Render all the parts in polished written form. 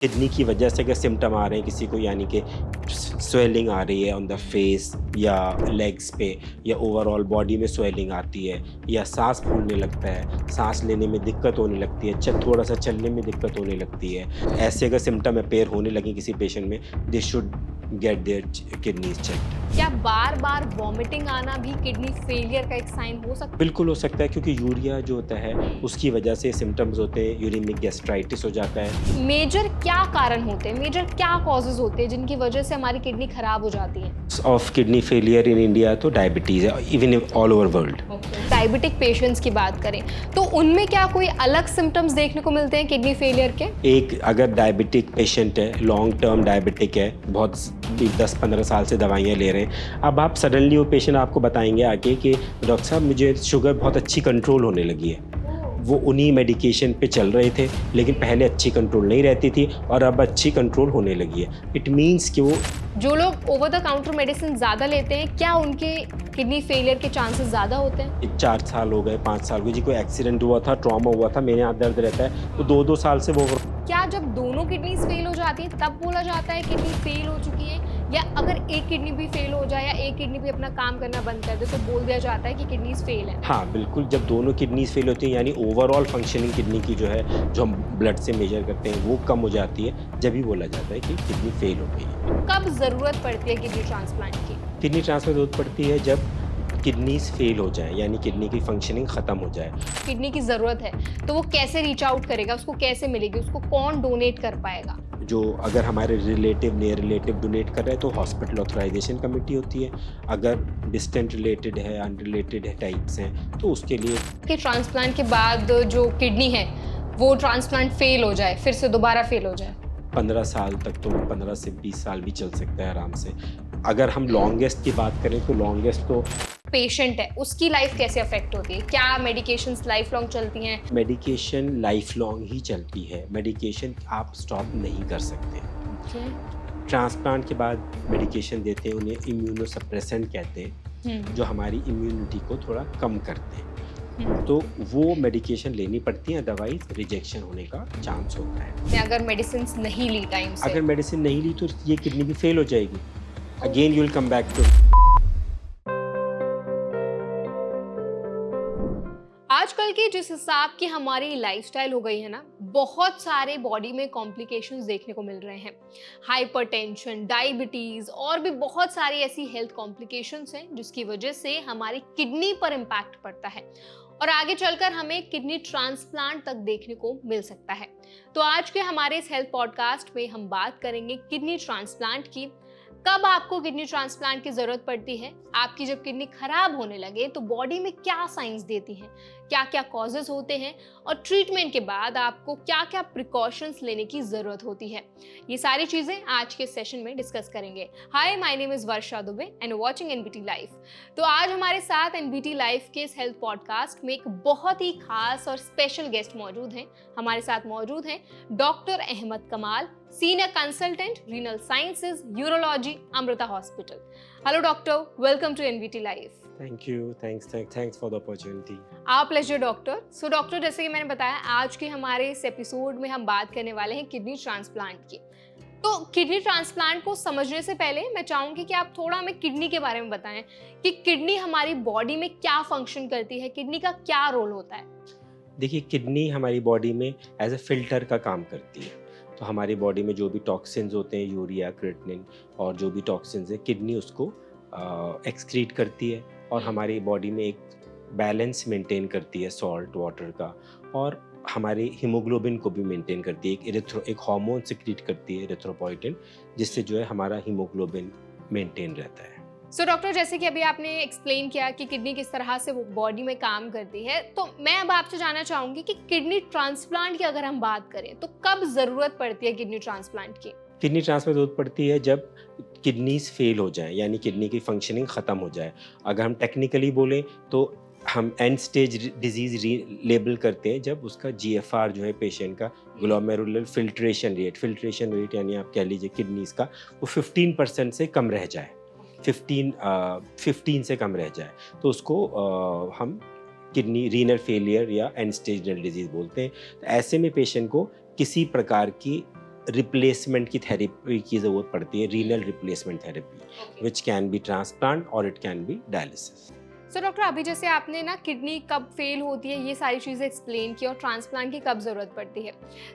Kidney की वजह से अगर सिम्टम आ रहे हैं किसी को, यानी कि स्वेलिंग आ रही है ऑन द फेस या लेग्स पे, या ओवरऑल बॉडी में स्वेलिंग आती है, या सांस फूलने लगता है, सांस लेने में दिक्कत होने लगती है, थोड़ा सा चलने में दिक्कत होने लगती है, ऐसे अगर सिम्टम अपेयर होने लगे किसी पेशेंट में, they should get their kidneys checked. क्या बार बार वॉमिटिंग आना भी किडनी फेलियर का एक साइन हो सकता बिल्कुल हो सकता है, क्योंकि यूरिया जो होता है उसकी वजह से सिम्टम्स होते हैं, यूरिमिक गैस्ट्राइटिस हो जाता है। है? मेजर क्या कारण होते हैं, मेजर क्या कॉजेज होते हैं जिनकी वजह से हमारी किडनी खराब हो जाती है? Of kidney failure in India तो डायबिटीज़ है, even all over world. Diabetic patients की बात करें तो उनमें क्या कोई अलग सिम्टम्स देखने को मिलते हैं किडनी फेलियर के? एक अगर डायबिटिक पेशेंट है, लॉन्ग टर्म डायबिटिक है, बहुत 10-15 साल से दवाइयाँ ले रहे हैं, अब आप सडनली वो पेशेंट आपको बताएंगे आके कि डॉक्टर साहब मुझे शुगर बहुत अच्छी कंट्रोल होने लगी है। वो उन्हीं मेडिकेशन पे चल रहे थे, लेकिन पहले अच्छी कंट्रोल नहीं रहती थी और अब अच्छी कंट्रोल होने लगी है। इट मीन्स कि वो जो लोग ओवर द काउंटर मेडिसिन ज़्यादा लेते हैं, क्या उनके किडनी फेलियर के चांसेस ज़्यादा होते हैं? 4 साल हो गए, 5 साल हो गए, जी कोई एक्सीडेंट हुआ था, ट्रॉमा हुआ था, मेरे यहाँ दर्द रहता है, तो 2-2 साल से वो क्या जब दोनों किडनीज फेल हो जाती है तब बोला जाता है किडनी फेल हो चुकी है, या अगर एक किडनी भी फेल हो जाए या एक किडनी भी अपना काम करना बंद कर दे तो बोल दिया जाता है कि किडनीज फेल है? हाँ, बिल्कुल, जब दोनों किडनीज़ फेल होती हैं, यानी ओवरऑल फंक्शनिंग किडनी की जो है, जो हम ब्लड से मेजर करते हैं, वो कम हो जाती है, जब ही बोला जाता है कि किडनी फेल हो गई है। कब ज़रूरत पड़ती है किडनी ट्रांसप्लांट की? किडनी ट्रांसप्लांट ज़रूरत पड़ती है जब किडनीज़ फेल हो जाए, यानी किडनी की फंक्शनिंग ख़त्म हो जाए। किडनी की ज़रूरत है तो वो कैसे रीच आउट करेगा, उसको कैसे मिलेगी, उसको कौन डोनेट कर पाएगा? जो अगर हमारे रिलेटिव, नियर रिलेटिव डोनेट कर रहे हैं तो हॉस्पिटल ऑथराइजेशन कमेटी होती है। अगर डिस्टेंट रिलेटेड है, अनरिलेटेड है टाइप्स हैं, तो उसके लिए कि ट्रांसप्लांट के बाद जो किडनी है वो ट्रांसप्लांट फेल हो जाए, फिर से दोबारा फेल हो जाए? 15 साल तक, तो 15 से 20 साल भी चल सकता है आराम से। अगर हम लॉन्गेस्ट की बात करें तो लॉन्गेस्ट तो पेशेंट है उसकी लाइफ कैसे अफेक्ट होती है? क्या मेडिकेशंस लाइफ लॉन्ग चलती हैं? मेडिकेशन लाइफ लॉन्ग ही चलती है, मेडिकेशन आप स्टॉप नहीं कर सकते। ट्रांसप्लांट के बाद मेडिकेशन देते हैं, उन्हें इम्यूनोसप्रेसेंट कहते हैं, जो हमारी इम्यूनिटी को थोड़ा कम करते हैं, तो वो मेडिकेशन लेनी पड़ती है, अदरवाइज रिजेक्शन होने का चांस होता है। अगर मेडिसिन नहीं ली टाइम से? अगर मेडिसिन नहीं ली तो ये किडनी भी फेल हो जाएगी, again you will come back to. आजकल की जिस हिसाब की हमारी लाइफस्टाइल हो गई है ना, बहुत सारे बॉडी में कॉम्प्लिकेशंस देखने को मिल रहे हैं। हाइपरटेंशन, डायबिटीज और भी बहुत सारी ऐसी हेल्थ कॉम्प्लिकेशंस हैं जिसकी वजह से हमारी किडनी पर इम्पैक्ट पड़ता है और आगे चलकर हमें किडनी ट्रांसप्लांट तक देखने को मिल सकता है। तो आज के हमारे इस हेल्थ पॉडकास्ट में हम बात करेंगे किडनी ट्रांसप्लांट की। कब आपको किडनी ट्रांसप्लांट की जरूरत पड़ती है, आपकी जब किडनी खराब होने लगे तो बॉडी में क्या साइंस देती हैं, क्या क्या कॉजेज होते हैं और ट्रीटमेंट के बाद आपको क्या क्या प्रिकॉशंस लेने की जरूरत होती है, ये सारी चीजें आज के सेशन में डिस्कस करेंगे। Hi, my name is Varsha Dubey and watching NBT live. तो आज हमारे साथ एनबीटी लाइव के इस हेल्थ पॉडकास्ट में एक बहुत ही खास और स्पेशल गेस्ट मौजूद हैं। हमारे साथ मौजूद हैं doctor Ahmed Kamal, senior consultant renal sciences urology, Amrita hospital. Hello doctor, welcome to NBT live. Thank you, thanks for the opportunity. आप प्लेजर डॉक्टर। सो डॉक्टर, जैसे कि मैंने बताया, आज के हमारे इस एपिसोड में हम बात करने वाले हैं किडनी ट्रांसप्लांट की। तो किडनी ट्रांसप्लांट को समझने से पहले मैं चाहूंगी कि आप थोड़ा हमें किडनी के बारे में बताएं कि किडनी हमारी बॉडी में क्या फंक्शन करती है, किडनी का क्या रोल होता है? देखिए, किडनी हमारी बॉडी में एज ए फिल्टर का काम करती है। तो हमारी बॉडी में जो भी टॉक्सिन्स होते हैं, यूरिया, क्रिएटिनिन और जो भी टॉक्सिन्स है, किडनी उसको एक्सक्रीट करती है और हमारी बॉडी में एक बैलेंस मेंटेन करती है सॉल्ट वाटर का, और हमारे हीमोग्लोबिन को भी मेंटेन करती है। एक हार्मोन सिक्रीट करती है, एरिथ्रोपोइटिन, जिससे जो है हमारा हीमोग्लोबिन मेंटेन रहता है। सो डॉक्टर, जैसे कि अभी आपने एक्सप्लेन किया कि किडनी किस तरह से वो बॉडी में काम करती है, तो मैं अब आपसे जानना चाहूंगी कि किडनी ट्रांसप्लांट की अगर हम बात करें तो कब जरूरत पड़ती है किडनी ट्रांसप्लांट की? किडनी ट्रांसप्लांट जरूरत पड़ती है जब किडनीज फेल हो जाए, यानी किडनी की फंक्शनिंग ख़त्म हो जाए। अगर हम टेक्निकली बोलें तो हम एंड स्टेज डिजीज लेबल करते हैं जब उसका जीएफआर जो है पेशेंट का, ग्लोमेरुलर फिल्ट्रेशन रेट यानी आप कह लीजिए किडनीज का, वो 15% से कम रह जाए, 15 से कम रह जाए, तो उसको हम किडनी रीनल फेलियर या एंड स्टेज रिनल डिजीज बोलते हैं। तो ऐसे में पेशेंट को किसी प्रकार की रिप्लेसमेंट की थेरेपी की ज़रूरत पड़ती है, renal replacement therapy, which can be transplant और it can be dialysis. So doctor, अभी जैसे आपने ना किडनी कब फेल होती है ये सारी चीज़ें एक्सप्लेन की और ट्रांसप्लांट की कब ज़रूरत पड़ती है,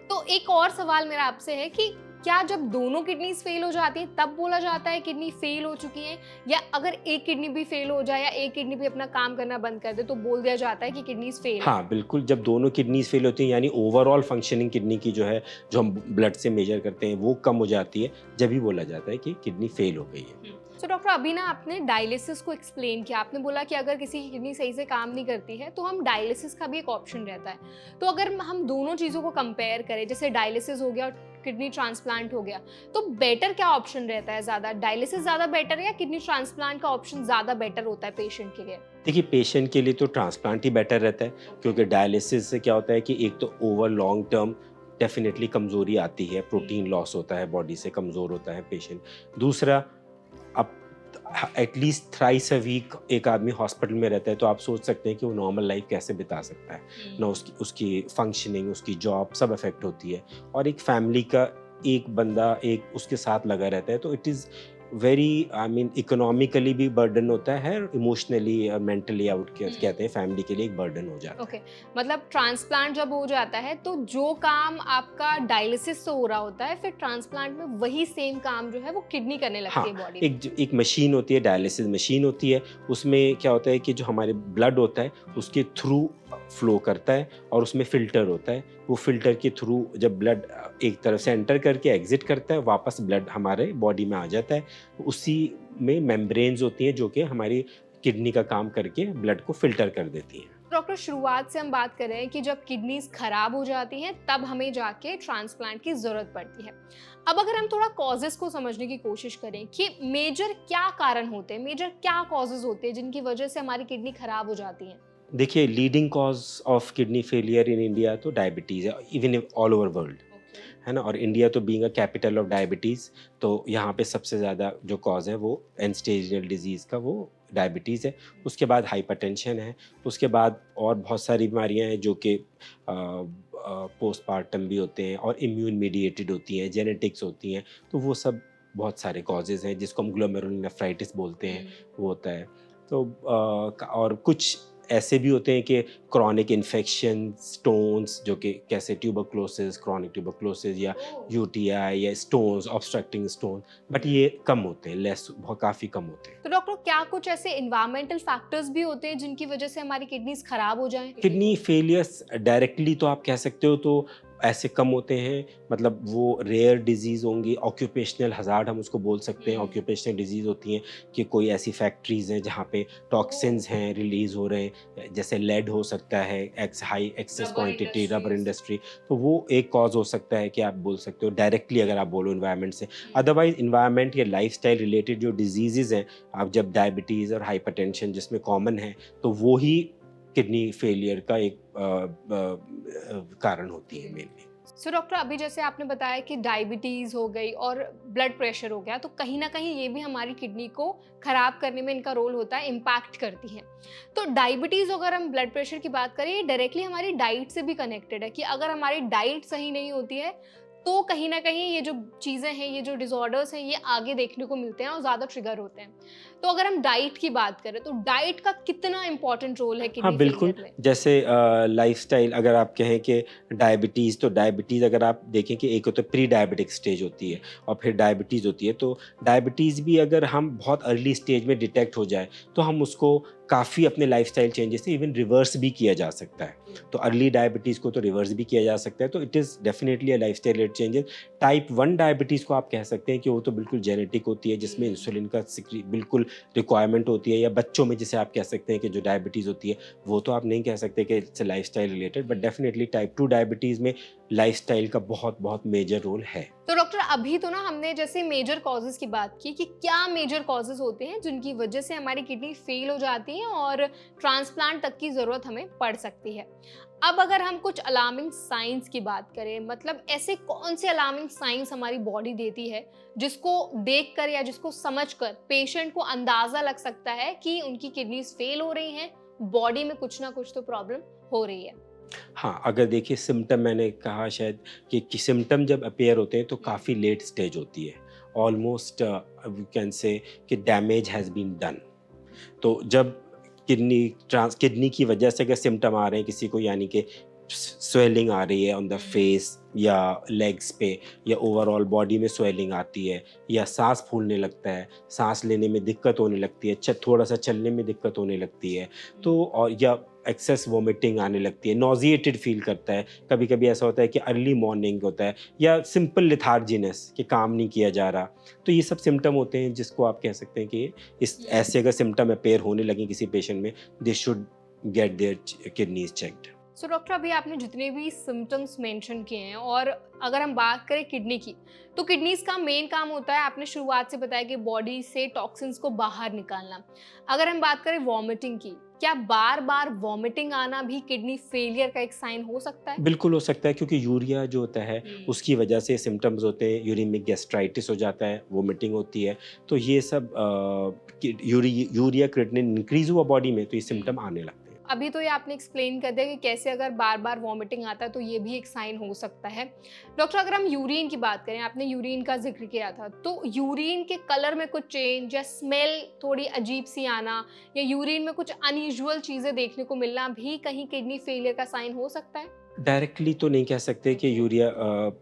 तो एक और सवाल मेरा आपसे है कि क्या जब दोनों किडनीज फेल हो जाती है तब बोला जाता है किडनी फेल हो चुकी है, या अगर एक किडनी भी फेल हो जाए या एक किडनी भी अपना काम करना बंद कर दे तो बोल दिया जाता है कि किडनीज फेल है? हाँ, बिल्कुल, जब दोनों किडनीज़ फ़ेल होती हैं यानी ओवरऑल फंक्शनिंग किडनी की जो है, जो हम ब्लड से मेज़र करते हैं, वो कम हो जाती है, जब ही बोला जाता है कि किडनी फ़ेल हो गई है। तो डॉक्टर, अभी ना आपने डायलिसिस को एक्सप्लेन किया, आपने बोला कि अगर किसी की किडनी सही से काम नहीं करती है तो हम डायलिसिस का भी एक ऑप्शन रहता है। तो अगर हम दोनों चीज़ों को कंपेयर करें, जैसे डायलिसिस हो गया और किडनी ट्रांसप्लांट हो गया, तो बेटर क्या ऑप्शन रहता है? ज़्यादा डायलिसिस ज़्यादा बेटर है या किडनी ट्रांसप्लांट का ऑप्शन ज़्यादा बेटर होता है पेशेंट के लिए? देखिए, पेशेंट के लिए तो ट्रांसप्लांट ही बेटर रहता है, क्योंकि डायलिसिस से क्या होता है कि एक तो ओवर लॉन्ग टर्म डेफ़िनेटली कमज़ोरी आती है, प्रोटीन लॉस होता है, बॉडी से कमज़ोर होता है पेशेंट। दूसरा, अब एटलीस्ट थ्राइस अ वीक एक आदमी हॉस्पिटल में रहता है, तो आप सोच सकते हैं कि वो नॉर्मल लाइफ कैसे बिता सकता है ना, उसकी उसकी फंक्शनिंग, उसकी जॉब सब अफेक्ट होती है, और एक फैमिली का एक बंदा एक उसके साथ लगा रहता है, तो it is very, I mean, economically भी बर्डन होता है, इमोशनली मेंटली आउट कहते हैं, फैमिली के लिए एक बर्डन हो जाता ओके, है। मतलब ट्रांसप्लांट जब हो जाता है तो जो काम आपका डायलिसिस से हो रहा होता है, फिर ट्रांसप्लांट में वही सेम काम जो है वो किडनी करने लगती हाँ, है बॉडी में। एक मशीन होती है, डायलिसिस मशीन होती है, उसमें क्या होता है कि जो हमारे ब्लड होता है, उसके थ्रू फ्लो करता है, और उसमें फ़िल्टर होता है। वो फ़िल्टर के थ्रू जब ब्लड एक तरफ से एंटर करके एग्ज़िट करता है, वापस ब्लड हमारे बॉडी में आ जाता है। उसी में मेम्ब्रेन्स होती हैं, जो कि हमारी किडनी का काम करके ब्लड को फ़िल्टर कर देती हैं। डॉक्टर, शुरुआत से हम बात कर रहे हैं कि जब किडनीज खराब हो जाती हैं तब हमें जाके ट्रांसप्लांट की जरूरत पड़ती है। अब अगर हम थोड़ा कॉजेस को समझने की कोशिश करें कि मेजर क्या कारण होते हैं, मेजर क्या कॉजेज होते हैं जिनकी वजह से हमारी किडनी खराब हो जाती है? देखिए, leading cause of kidney failure in India तो डायबिटीज़ है, इवन ऑल ओवर वर्ल्ड, है ना? और इंडिया तो being a capital of diabetes, तो यहाँ पे सबसे ज़्यादा जो कॉज़ है वो एंड स्टेज रिनल डिज़ीज़ का वो डायबिटीज़ है। उसके बाद हाइपरटेंशन है, उसके बाद और बहुत सारी बीमारियाँ हैं जो कि पोस्टपार्टम भी होते हैं, और इम्यून मीडिएटेड होती हैं, जेनेटिक्स होती हैं, तो वो सब बहुत सारे कॉजेज़ हैं, जिसको हम ग्लोमेरुलनेफ्राइटिस बोलते हैं, वो होता है। तो और कुछ ऐसे भी होते हैं कि क्रॉनिक इन्फेक्शन, स्टोन्स, जो कि कैसे ट्यूबरकुलोसिस, क्रॉनिक ट्यूबरकुलोसिस, या यूटीआई, या स्टोन्स, ऑब्स्ट्रक्टिंग स्टोन, बट ये कम होते हैं, लेस, बहुत काफ़ी कम होते हैं। तो डॉक्टर, क्या कुछ ऐसे इन्वायरमेंटल फैक्टर्स भी होते हैं जिनकी वजह से हमारी किडनीज खराब हो जाएं? किडनी फेलियर्स डायरेक्टली तो आप कह सकते हो, तो ऐसे कम होते हैं, मतलब वो रेयर डिजीज़ होंगी, ऑक्यूपेशनल हज़ार्ड हम उसको बोल सकते हैं। ऑक्यूपेशनल डिजीज़ होती हैं कि कोई ऐसी फैक्ट्रीज़ हैं जहाँ पे टॉक्सिन्स हैं रिलीज़ हो रहे हैं, जैसे लेड हो सकता है, high excess quantity, rubber industry, तो वो एक कॉज़ हो सकता है कि आप बोल सकते हो डायरेक्टली, अगर आप बोलो इन्वायरमेंट से। अदरवाइज़ इन्वायरमेंट या लाइफ़स्टाइल रिलेटेड जो डिजीज़ेज़ हैं, आप जब डायबिटीज़ और हाइपरटेंशन जिसमें कॉमन है, तो वो ही किडनी फेलियर का एक कारण होती है मेनली। सो डॉक्टर, अभी जैसे आपने बताया कि डायबिटीज हो गई और ब्लड प्रेशर हो गया, तो कहीं ना कहीं ये भी हमारी किडनी को खराब करने में इनका रोल होता है, इम्पैक्ट करती है। तो डायबिटीज, अगर हम ब्लड प्रेशर की बात करें, ये डायरेक्टली हमारी डाइट से भी कनेक्टेड है कि अगर हमारी डाइट सही नहीं होती है तो कहीं ना कहीं ये जो चीज़ें हैं, ये जो डिसऑर्डर्स हैं, ये आगे देखने को मिलते हैं और ज़्यादा ट्रिगर होते हैं। तो अगर हम डाइट की बात करें तो डाइट का कितना इंपॉर्टेंट रोल है हाँ, किडनी बिल्कुल, फेलियर में? जैसे लाइफ़स्टाइल अगर आप कहें कि डायबिटीज़, तो डायबिटीज़ अगर आप देखें कि एक तो प्री डायबिटिक स्टेज होती है, और फिर डायबिटीज़ होती है, तो डायबिटीज़ भी अगर हम बहुत अर्ली स्टेज में डिटेक्ट हो जाए, तो हम उसको काफ़ी अपने लाइफ़स्टाइल चेंजेस से इवन रिवर्स भी किया जा सकता है। तो अर्ली डायबिटीज़ को तो रिवर्स भी किया जा सकता है, तो it is definitely a lifestyle related changes. Type 1 diabetes को आप कह सकते हैं कि वो तो बिल्कुल जेनेटिक होती है, जिसमें इंसुलिन का बिल्कुल रिक्वायरमेंट होती है, या बच्चों में जिसे आप कह सकते हैं कि जो डायबिटीज़ होती है, वो तो आप नहीं कह सकते कि it's a lifestyle related, but definitely type 2 diabetes में लाइफ़स्टाइल का बहुत बहुत मेजर रोल है। तो डॉक्टर, अभी तो ना हमने जैसे मेजर कॉजेज़ की बात की कि क्या मेजर कॉजेज़ होते हैं जिनकी वजह से हमारी किडनी फेल हो जाती है और ट्रांसप्लांट तक की ज़रूरत हमें पड़ सकती है। अब अगर हम कुछ अलार्मिंग साइंस की बात करें, मतलब ऐसे कौन से अलार्मिंग साइंस हमारी बॉडी देती है जिसको देखकर या जिसको समझकर पेशेंट को अंदाज़ा लग सकता है कि उनकी किडनीज़ फेल हो रही हैं, बॉडी में कुछ ना कुछ तो प्रॉब्लम हो रही है? हाँ, अगर देखिए सिम्पटम मैंने कहा शायद कि सिम्पटम जब अपीयर होते हैं तो काफ़ी लेट स्टेज होती है। ऑलमोस्ट वी कैन से कि डैमेज हैज़ बीन डन। तो जब किडनी की वजह से अगर सिम्पटम आ रहे हैं किसी को, यानी कि स्वेलिंग आ रही है ऑन द फेस या लेग्स पे, या ओवरऑल बॉडी में स्वेलिंग आती है, या सांस फूलने लगता है, सांस लेने में दिक्कत होने लगती है, थोड़ा सा चलने में दिक्कत होने लगती है, तो और या एक्सेस वोमिटिंग आने लगती है, नॉजिएटेड फील करता है, कभी कभी ऐसा होता है कि अर्ली मॉर्निंग होता है, या सिंपल लिथार्जीनेस कि काम नहीं किया जा रहा। तो ये सब सिम्टम होते हैं जिसको आप कह सकते हैं कि इस ऐसे अगर सिम्टम अपेयर होने लगे किसी पेशेंट में, they should get their kidneys checked. So doctor, अभी आपने जितने भी सिम्टम्स मेंशन किए हैं, और अगर हम बात करें किडनी की, तो किडनीज का मेन काम होता है, आपने शुरुआत से बताया कि बॉडी से टॉक्सिन्स को बाहर निकालना। अगर हम बात करें वॉमिटिंग की, क्या बार बार वॉमिटिंग आना भी किडनी फेलियर का एक साइन हो सकता है? बिल्कुल हो सकता है, क्योंकि यूरिया जो होता है उसकी वजह से सिम्टम्स होते हैं, यूरिमिक गैस्ट्राइटिस हो जाता है, वोमिटिंग होती है। तो ये सब यूरिया क्रिएटिनिन इंक्रीज हुआ बॉडी में तो ये सिम्टम आने लगते हैं। अभी तो ये आपने एक्सप्लेन कर दिया कि कैसे अगर बार बार वॉमिटिंग आता है तो ये भी एक साइन हो सकता है। डॉक्टर, अगर हम यूरिन की बात करें, आपने यूरिन का जिक्र किया था, तो यूरिन के कलर में कुछ चेंज या स्मेल थोड़ी अजीब सी आना, या यूरिन में कुछ अनयूजुअल चीज़ें देखने को मिलना भी कहीं किडनी फेलियर का साइन हो सकता है? डायरेक्टली तो नहीं कह सकते कि यूरिया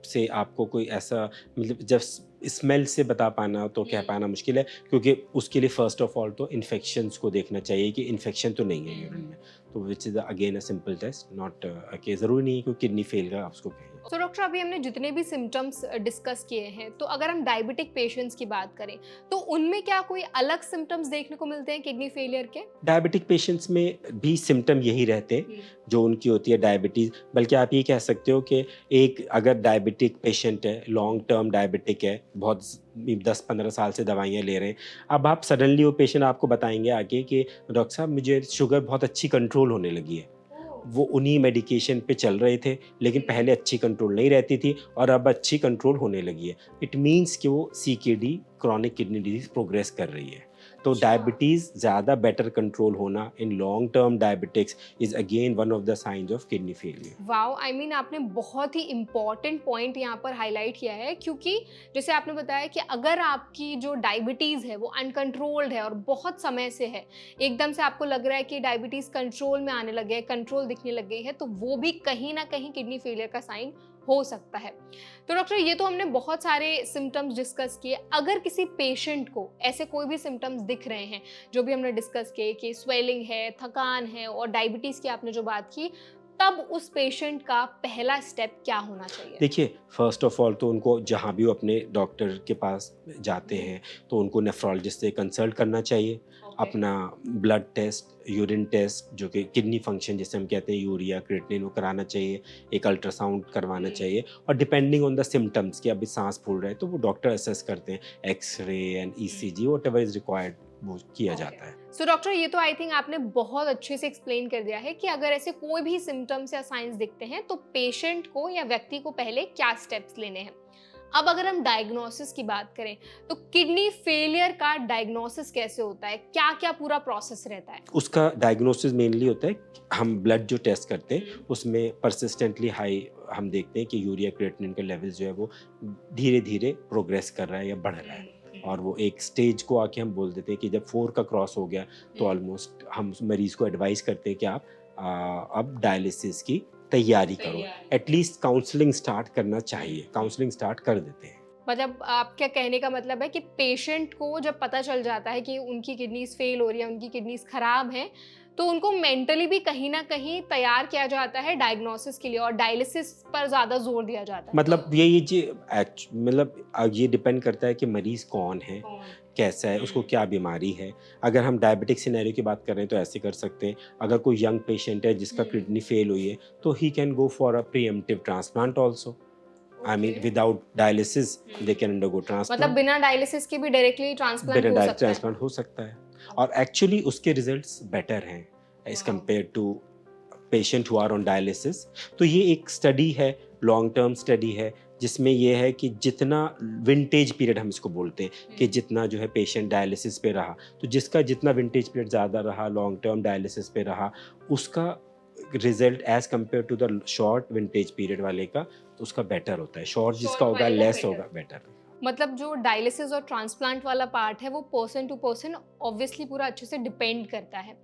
से आपको कोई ऐसा, मतलब जब स्मेल से बता पाना तो कह पाना मुश्किल है, क्योंकि उसके लिए फर्स्ट ऑफ ऑल तो इन्फेक्शंस को देखना चाहिए कि इन्फेक्शन तो नहीं है यूरिन में। तो which is again a simple test, not कि ज़रूरी नहीं है कि किडनी फेल का आप उसको कहें। तो डॉक्टर, अभी हमने जितने भी सिम्टम्स डिस्कस किए हैं, तो अगर हम डायबिटिक पेशेंट्स की बात करें, तो उनमें क्या कोई अलग सिम्टम्स देखने को मिलते हैं किडनी फेलियर के? डायबिटिक पेशेंट्स में भी सिम्टम यही रहते हैं जो उनकी होती है डायबिटीज़। बल्कि आप ये कह सकते हो कि एक अगर डायबिटिक पेशेंट है, लॉन्ग टर्म डायबिटिक है, बहुत 10-15 साल से दवाइयाँ ले रहे हैं, अब आप सडनली वो पेशेंट आपको बताएंगे आगे कि डॉक्टर साहब मुझे शुगर बहुत अच्छी कंट्रोल होने लगी है। वो उन्हीं मेडिकेशन पे चल रहे थे, लेकिन पहले अच्छी कंट्रोल नहीं रहती थी और अब अच्छी कंट्रोल होने लगी है। इट मीन्स कि वो CKD, chronic kidney disease progress कर रही है। तो डायबिटीज़ ज़्यादा बेटर कंट्रोल होना in long term diabetics is again one of the science of kidney failure. Wow, I mean आपने बहुत ही इम्पॉर्टेंट पॉइंट यहाँ पर हाईलाइट किया है, क्योंकि जैसे आपने बताया कि अगर आपकी जो डायबिटीज़ है वो अनकंट्रोल्ड है और बहुत समय से है, एकदम से आपको लग रहा है कि डायबिटीज़ कंट्रोल में आने लगे है, कंट्रोल दिखने लग गई है, तो वो भी कहीं ना कहीं किडनी फेलियर का साइन हो सकता है। तो डॉक्टर, ये तो हमने बहुत सारे सिम्टम्स डिस्कस किए। अगर किसी पेशेंट को ऐसे कोई भी सिम्टम्स दिख रहे हैं जो भी हमने डिस्कस किए कि स्वेलिंग है, थकान है और डायबिटीज़ की आपने जो बात की, तब उस पेशेंट का पहला स्टेप क्या होना चाहिए? देखिए, फ़र्स्ट ऑफ़ ऑल तो उनको जहाँ भी वो अपने डॉक्टर के पास जाते हैं, तो उनको नेफ्रोलॉजिस्ट से कंसल्ट करना चाहिए। अपना ब्लड टेस्ट, यूरिन टेस्ट, जो कि किडनी फंक्शन जिसे हम कहते हैं, यूरिया, क्रिएटिनिन, वो कराना चाहिए। एक अल्ट्रासाउंड करवाना चाहिए, और डिपेंडिंग ऑन द सिम्पटम्स कि अभी साँस फूल रहा है, तो वो डॉक्टर असेस करते हैं। X-ray and ECG whatever is required वो किया जाता है। सो डॉक्टर, ये तो आई थिंक आपने बहुत अच्छे से एक्सप्लेन कर दिया है कि अगर ऐसे कोई भी सिम्टम्स या साइंस दिखते हैं तो पेशेंट को या व्यक्ति को पहले क्या स्टेप्स लेने हैं। अब अगर हम डायग्नोसिस की बात करें, तो किडनी फेलियर का डायग्नोसिस कैसे होता है, क्या क्या पूरा प्रोसेस रहता है? उसका डायग्नोसिस मेनली होता है, हम ब्लड जो टेस्ट करते हैं उसमें परसिस्टेंटली हाई हम देखते हैं कि यूरिया क्रिएटिनिन का लेवल जो है वो धीरे धीरे प्रोग्रेस कर रहा है या बढ़ रहा है। और वो एक स्टेज को आके हम बोल देते हैं कि जब 4 का क्रॉस हो गया तो ऑलमोस्ट हम उस मरीज को एडवाइस करते हैं कि आप अब डायलिसिस की तैयारी करो। एटलीस्ट काउंसलिंग स्टार्ट करना चाहिए, काउंसलिंग स्टार्ट कर देते हैं। मतलब आप क्या कहने का मतलब है कि पेशेंट को जब पता चल जाता है कि उनकी किडनीज फेल हो रही है, उनकी किडनीज खराब हैं, तो उनको मेंटली भी कहीं ना कहीं तैयार किया जाता है डायग्नोसिस के लिए, और डायलिसिस पर ज़्यादा जोर दिया जाता है। मतलब ये जी मतलब ये डिपेंड करता है कि मरीज़ कौन है, कैसा है, उसको क्या बीमारी है। अगर हम डायबिटिक सिनेरियो की बात कर रहे हैं तो ऐसे कर सकते हैं। अगर कोई यंग पेशेंट है जिसका किडनी फेल हुई है, तो he can go for a pre-emptive transplant also. I mean without dialysis they can undergo मतलब ट्रांसप्लांट। बिना डायलिसिस के भी डायरेक्टली ट्रांसप्लांट हो बिना सकता है? ट्रांसप्लांट हो सकता है, और एक्चुअली उसके रिजल्ट्स बेटर हैं as compare to patient who are on dialysis. तो ये एक स्टडी है, लॉन्ग टर्म स्टडी है, जिसमें ये है कि जितना विंटेज पीरियड हम इसको बोलते हैं कि जितना जो है पेशेंट डायलिसिस पे रहा, तो जिसका जितना विंटेज पीरियड ज़्यादा रहा, लॉन्ग टर्म डायलिसिस पे रहा, उसका result as compare to the short vintage period वाले का तो उसका बेटर होता है, शॉर्ट जिसका Short होगा वाले का लेस better। होगा बेटर। मतलब जो डायलिसिस और ट्रांसप्लांट वाला पार्ट है वो पर्सन टू पर्सन ऑब्वियसली पूरा अच्छे से डिपेंड करता है।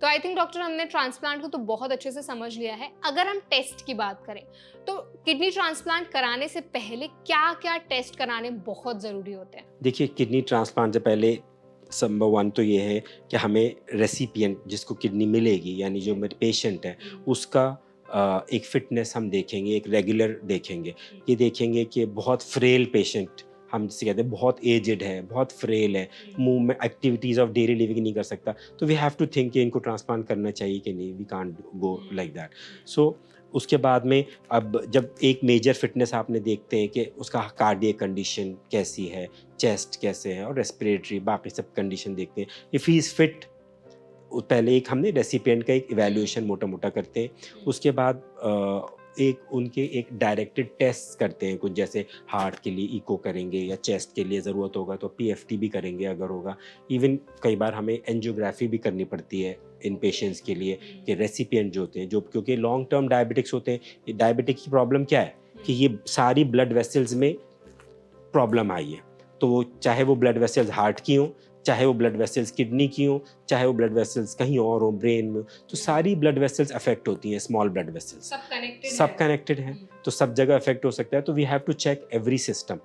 तो आई थिंक डॉक्टर हमने ट्रांसप्लांट को तो बहुत अच्छे से समझ लिया है। अगर हम टेस्ट की बात करें तो किडनी ट्रांसप्लांट कराने से पहले क्या क्या टेस्ट कराने बहुत ज़रूरी होते हैं? देखिए किडनी ट्रांसप्लांट से पहले नंबर वन तो ये है कि हमें रेसिपिएंट जिसको किडनी मिलेगी यानी जो मेरे पेशेंट है उसका एक फिटनेस हम देखेंगे, एक रेगुलर देखेंगे। ये देखेंगे कि बहुत फ्रेल पेशेंट, हम जिसे कहते हैं बहुत एजेड है, बहुत फ्रेल है, मूव में एक्टिविटीज़ ऑफ डेली लिविंग नहीं कर सकता, तो वी हैव टू थिंक कि इनको ट्रांसप्लांट करना चाहिए कि नहीं, we can't go like that. So उसके बाद में अब जब एक मेजर फिटनेस आपने देखते हैं कि उसका कार्डियक कंडीशन कैसी है, चेस्ट कैसे है और रेस्पिरेटरी बाकी सब कंडीशन देखते हैं। इफ़ ही इज़ फिट, पहले एक हमने रेसिपिएंट का एक इवैल्यूएशन मोटा मोटा करते हैं। उसके बाद एक उनके एक डायरेक्टेड टेस्ट करते हैं, कुछ जैसे हार्ट के लिए इको करेंगे या चेस्ट के लिए ज़रूरत होगा तो पीएफटी भी करेंगे अगर होगा। इवन कई बार हमें एंजियोग्राफी भी करनी पड़ती है इन पेशेंट्स के लिए कि रेसिपिएंट जो होते हैं, जो क्योंकि लॉन्ग टर्म डायबिटिक्स होते हैं। डायबिटिक की प्रॉब्लम क्या है कि ये सारी ब्लड वेसल्स में प्रॉब्लम आई है, तो वो चाहे वो ब्लड वेसल्स हार्ट की हों, चाहे वो ब्लड वेसल्स किडनी की हों, चाहे वो ब्लड वेसल्स कहीं और हों, ब्रेन में, तो सारी ब्लड वेसल्स अफेक्ट होती हैं, स्मॉल ब्लड वेसल्स सब कनेक्टेड हैं, तो सब जगह अफेक्ट हो सकता है। तो we have to check every system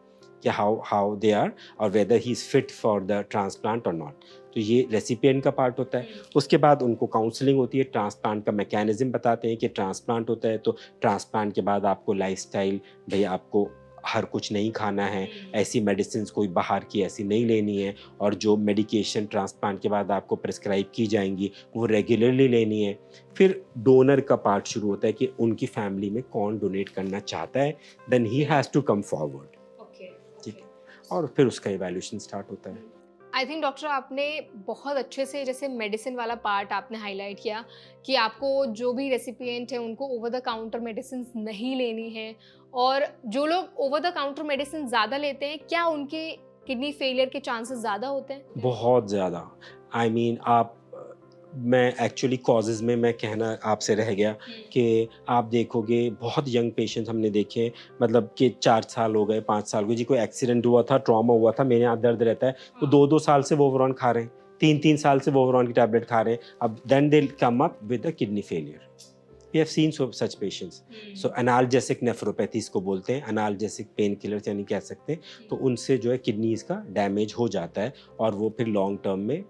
कि हाउ दे आर और whether he is fit for the transplant और नॉट। तो ये रेसिपिएंट का पार्ट होता है। उसके बाद उनको काउंसलिंग होती है, ट्रांसप्लांट का मैकेनिज्म बताते हैं कि ट्रांसप्लांट होता है तो ट्रांसप्लांट के बाद आपको लाइफस्टाइल, भाई आपको हर कुछ नहीं खाना है, ऐसी मेडिसिन कोई बाहर की ऐसी नहीं लेनी है, और जो मेडिकेशन ट्रांसप्लांट के बाद आपको प्रिस्क्राइब की जाएंगी वो रेगुलरली लेनी है। फिर डोनर का पार्ट शुरू होता है कि उनकी फैमिली में कौन डोनेट करना चाहता है, then he has to come forward, ठीक है, और फिर उसका इवैल्यूएशन स्टार्ट होता है। आई थिंक डॉक्टर आपने बहुत अच्छे से जैसे मेडिसिन वाला पार्ट आपने हाईलाइट किया कि आपको जो भी रेसिपिएंट है उनको ओवर द काउंटर मेडिसिन नहीं लेनी है, और जो लोग ओवर द काउंटर मेडिसिन ज़्यादा लेते हैं क्या उनके किडनी फेलियर के चांसेस ज़्यादा होते हैं? बहुत ज़्यादा। आई मीन आप मैं एक्चुअली कॉजेज़ में मैं कहना आपसे रह गया कि आप देखोगे बहुत यंग पेशेंट्स हमने देखे, मतलब कि 4 साल हो गए, 5 साल हो गए, जी कोई एक्सीडेंट हुआ था, ट्रॉमा हुआ था, मेरे यहाँ दर्द रहता है, तो 2-2 साल से वोवरॉन खा रहे हैं, 3-3 साल से वोवरॉन की टैबलेट खा रहे हैं, अब then they will come up with a kidney failure. We have seen such patients. So analgesic nephropathy इसको बोलते हैं, एनाल्जेसिक पेन किलर्स यानी कह सकते हैं, तो उनसे जो है किडनीज़ का डैमेज हो जाता है और वो फिर लॉन्ग टर्म में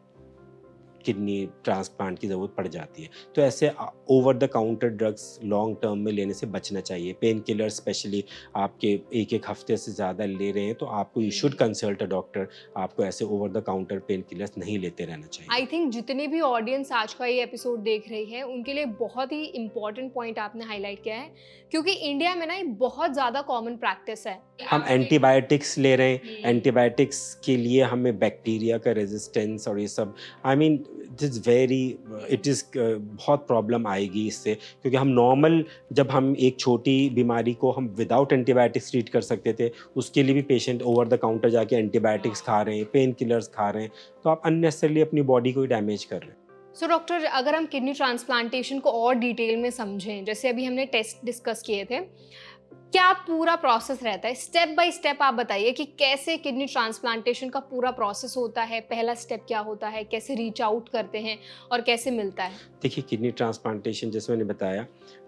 किडनी ट्रांसप्लांट की ज़रूरत पड़ जाती है। तो ऐसे over the counter drugs long term में लेने से बचना चाहिए। पेन किलर स्पेशली आपके एक हफ्ते से ज़्यादा ले रहे हैं तो आपको you should consult a doctor. आपको ऐसे over the counter pain killers नहीं लेते रहना चाहिए। आई थिंक जितने भी ऑडियंस आज का ये एपिसोड देख रही है उनके लिए बहुत ही इंपॉर्टेंट पॉइंट आपने हाईलाइट किया है, क्योंकि इंडिया में ना ये बहुत ज़्यादा कॉमन प्रैक्टिस है। हम एंटीबायोटिक्स ले रहे हैं, एंटीबायोटिक्स के लिए हमें बैक्टीरिया का रेजिस्टेंस और ये सब, आई मीन इट इज़ बहुत प्रॉब्लम आएगी इससे, क्योंकि हम नॉर्मल जब हम एक छोटी बीमारी को हम विदाउट एंटीबायोटिक्स ट्रीट कर सकते थे, उसके लिए भी पेशेंट ओवर द काउंटर जाके एंटीबायोटिक्स खा रहे हैं, पेन किलर्स खा रहे हैं, तो आप अननेसेसरली अपनी बॉडी को ही डैमेज कर रहे हैं। सो डॉक्टर अगर हम किडनी ट्रांसप्लांटेशन को और डिटेल में समझें, जैसे अभी हमने टेस्ट डिस्कस किए थे, क्या पूरा प्रोसेस रहता है? स्टेप बाय स्टेप आप बताइए कि कैसे किडनी ट्रांसप्लांटेशन का पूरा प्रोसेस होता है, पहला स्टेप क्या होता है, कैसे रीच आउट करते हैं और कैसे मिलता है? देखिए किडनी ट्रांसप्लांटेशन जैसे मैंने बताया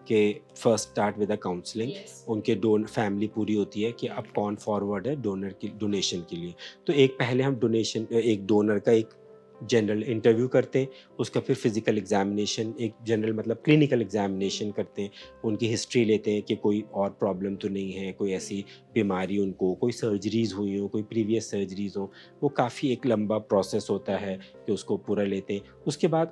कि first start with a counselling. उनके फैमिली पूरी होती है कि अब कौन फॉरवर्ड है डोनर की डोनेशन के लिए। तो एक पहले हम एक डोनर का एक जनरल इंटरव्यू करते हैं, उसका फिर फिजिकल एग्जामिनेशन, एक जनरल मतलब क्लिनिकल एग्जामिनेशन करते हैं, उनकी हिस्ट्री लेते हैं कि कोई और प्रॉब्लम तो नहीं है, कोई ऐसी बीमारी उनको, कोई सर्जरीज़ हुई हो, कोई प्रीवियस सर्जरीज़ हो, वो काफ़ी एक लंबा प्रोसेस होता है कि उसको पूरा लेते हैं। उसके बाद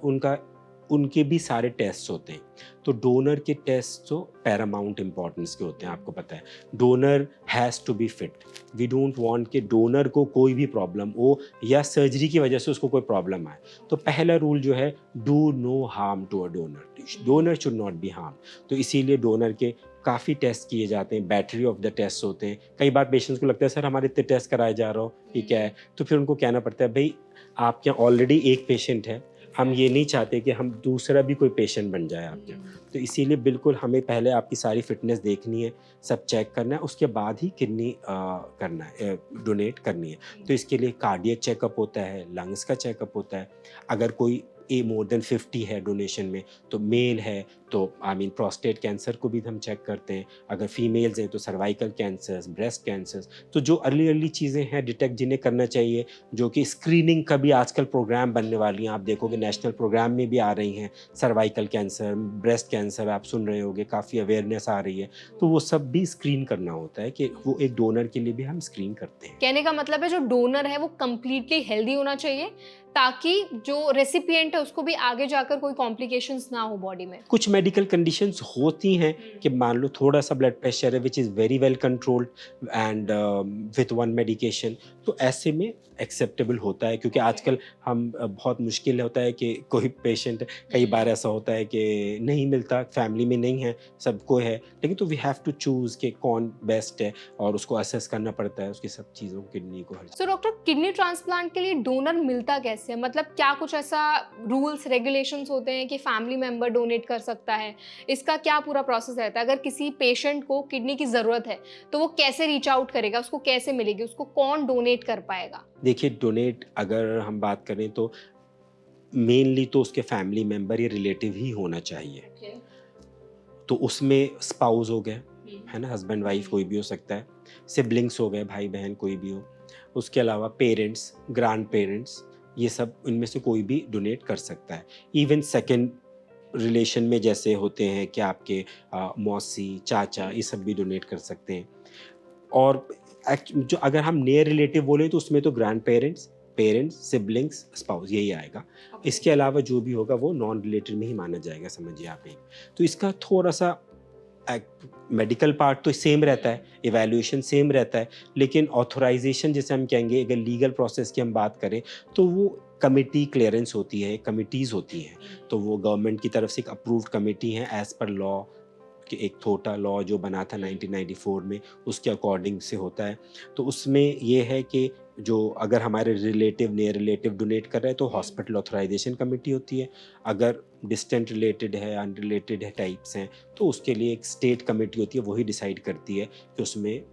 उनके भी सारे टेस्ट होते हैं। तो डोनर के टेस्ट तो पैरामाउंट इम्पॉर्टेंस के होते हैं, आपको पता है। Donor has to be fit. We don't want कि डोनर को कोई भी प्रॉब्लम हो या सर्जरी की वजह से उसको कोई प्रॉब्लम आए। तो पहला रूल जो है, do no harm to a donor. Donor should not be harm. तो इसीलिए डोनर के काफ़ी टेस्ट किए जाते हैं, बैटरी ऑफ द टेस्ट होते हैं। कई बार पेशेंट्स को लगता है सर हमारे इतने टेस्ट कराए जा रहा हो, ये क्या है? तो फिर उनको कहना पड़ता है भाई आपके यहाँ ऑलरेडी एक पेशेंट है, हम ये नहीं चाहते कि हम दूसरा भी कोई पेशेंट बन जाए आपके। तो इसीलिए बिल्कुल हमें पहले आपकी सारी फिटनेस देखनी है, सब चेक करना है, उसके बाद ही किडनी करना है, डोनेट करनी है। तो इसके लिए कार्डियक चेकअप होता है, लंग्स का चेकअप होता है। अगर कोई मोर देन 50 है डोनेशन में, तो मेल है तो आई मीन प्रोस्टेट कैंसर को भी हम चेक करते हैं। अगर फीमेल्स हैं तो सर्वाइकल कैंसर्स, ब्रेस्ट कैंसर्स। तो जो अर्ली अर्ली चीज़ें हैं डिटेक्ट जिन्हें करना चाहिए, जो कि स्क्रीनिंग का भी आजकल प्रोग्राम बनने वाली हैं, आप देखोगे नेशनल प्रोग्राम में भी आ रही हैं। सर्वाइकल कैंसर, ब्रेस्ट कैंसर आप सुन रहे होगे, काफ़ी अवेयरनेस आ रही है। तो वो सब भी स्क्रीन करना होता है कि वो एक डोनर के लिए भी हम स्क्रीन करते हैं। कहने का मतलब है जो डोनर है वो कंप्लीटली हेल्दी होना चाहिए, ताकि जो रेसिपिएंट है उसको भी आगे जाकर कोई कॉम्प्लिकेशंस ना हो बॉडी में। कुछ मेडिकल कंडीशंस होती हैं कि मान लो थोड़ा सा ब्लड प्रेशर है which is very well controlled and with one medication, तो ऐसे में एक्सेप्टेबल होता है। क्योंकि आजकल हम बहुत मुश्किल होता है कि कोई पेशेंट, कई बार ऐसा होता है कि नहीं मिलता, फैमिली में नहीं है, सबको है, लेकिन तो वी हैव टू चूज़ कि कौन बेस्ट है और उसको असेस करना पड़ता है उसकी सब चीज़ों, किडनी को, हर। सो डॉक्टर, किडनी ट्रांसप्लांट के लिए डोनर मिलता कैसे है? मतलब क्या कुछ ऐसा रूल्स रेगुलेशंस होते हैं कि फैमिली मेंबर डोनेट कर सकता है? इसका क्या पूरा प्रोसेस रहता है? अगर किसी पेशेंट को किडनी की ज़रूरत है तो वो कैसे रीच आउट करेगा, उसको कैसे मिलेगी, उसको कौन डोनेट कर पाएगा? देखिए, डोनेट अगर हम बात करें तो मेनली तो उसके फैमिली मेंबर या रिलेटिव ही होना चाहिए। तो उसमें स्पाउस हो गए, है ना, हस्बैंड वाइफ कोई भी हो सकता है, सिबलिंग्स हो गए, भाई बहन कोई भी हो, उसके अलावा पेरेंट्स, ग्रैंड पेरेंट्स, ये सब इनमें से कोई भी डोनेट कर सकता है। इवन सेकंड रिलेशन में जैसे होते हैं कि आपके मौसी, चाचा, ये सब भी डोनेट कर सकते हैं। और जो अगर हम नियर रिलेटिव बोले तो उसमें तो grand parents, parents, siblings, spouse, यही आएगा। इसके अलावा जो भी होगा वो नॉन रिलेटेड में ही माना जाएगा, समझिए आप एक। तो इसका थोड़ा सा मेडिकल पार्ट तो सेम रहता है, इवैल्यूएशन सेम रहता है, लेकिन ऑथराइजेशन जैसे हम कहेंगे, अगर लीगल प्रोसेस की हम बात करें तो वो कमिटी क्लियरेंस होती है, कमिटीज़ होती हैं। तो वो गवर्नमेंट की तरफ से एक अप्रूव्ड कमिटी है एज़ पर लॉ, कि एक छोटा लॉ जो बना था 1994 में, उसके अकॉर्डिंग से होता है। तो उसमें ये है कि जो अगर हमारे रिलेटिव, नियर रिलेटिव डोनेट कर रहे हैं तो हॉस्पिटल ऑथराइजेशन कमेटी होती है। अगर डिस्टेंट रिलेटेड है, अनरिलेटेड है, टाइप्स हैं, तो उसके लिए एक स्टेट कमेटी होती है, वही डिसाइड करती है कि उसमें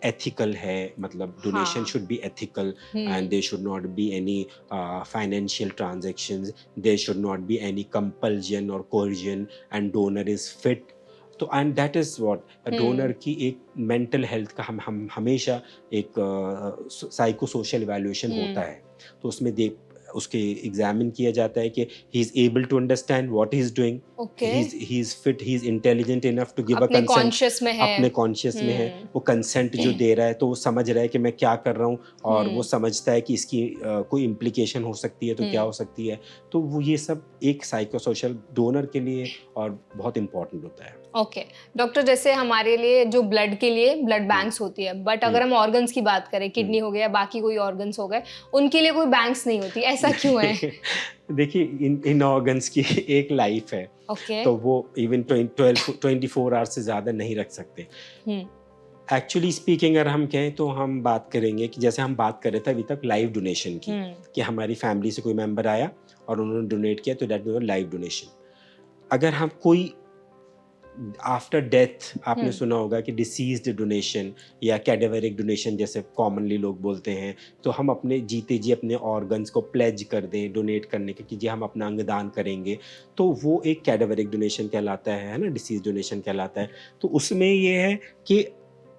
एथिकल है, मतलब donation should be ethical and there should not be any financial transactions, there should not be any compulsion और coercion, and donor is fit. तो and that is what donor की एक मेंटल हेल्थ का हम हमेशा एक साइको सोशल इवैल्यूएशन होता है। तो उसमें देख उसके एग्जामिन किया जाता है कि he is able to understand what he is doing, okay, he is fit, he is intelligent enough to give a अपने कंसेंट, कॉन्शियस में है। अपने कॉन्शियस में है, वो कंसेंट जो दे रहा है तो वो समझ रहा है कि मैं क्या कर रहा हूँ, और वो समझता है कि इसकी कोई इम्प्लीकेशन हो सकती है तो क्या हो सकती है। तो वो ये सब एक साइको सोशल डोनर के लिए और बहुत इंपॉर्टेंट होता है। ओके डॉक्टर, जैसे हमारे लिए जो ब्लड के लिए ब्लड बैंक्स होती है, बट अगर हम ऑर्गन्स की बात करें, किडनी हो गया, बाकी कोई ऑर्गन्स हो गए, उनके लिए कोई बैंक्स नहीं होती, ऐसा क्यों है? देखिए, इन ऑर्गन्स की एक लाइफ है, ओके। तो वो इवन 24 आवर्स से ज़्यादा नहीं रख सकते। एक्चुअली स्पीकिंग अगर हम कहें तो हम बात करेंगे कि जैसे हम बात कर रहे थे अभी तक लाइव डोनेशन की, कि हमारी फैमिली से कोई मेंबर आया और उन्होंने डोनेट किया, तो दैट वाज लाइव डोनेशन। अगर हम कोई आफ्टर डेथ, आपने सुना होगा कि डिसीज्ड डोनेशन या कैडेवरिक डोनेशन जैसे कॉमनली लोग बोलते हैं, तो हम अपने जीते जी अपने ऑर्गन्स को प्लेज कर दें डोनेट करने के कि जी हम अपना अंग दान करेंगे, तो वो एक कैडेवरिक डोनेशन कहलाता है ना, डिसीज डोनेशन कहलाता है। तो उसमें ये है कि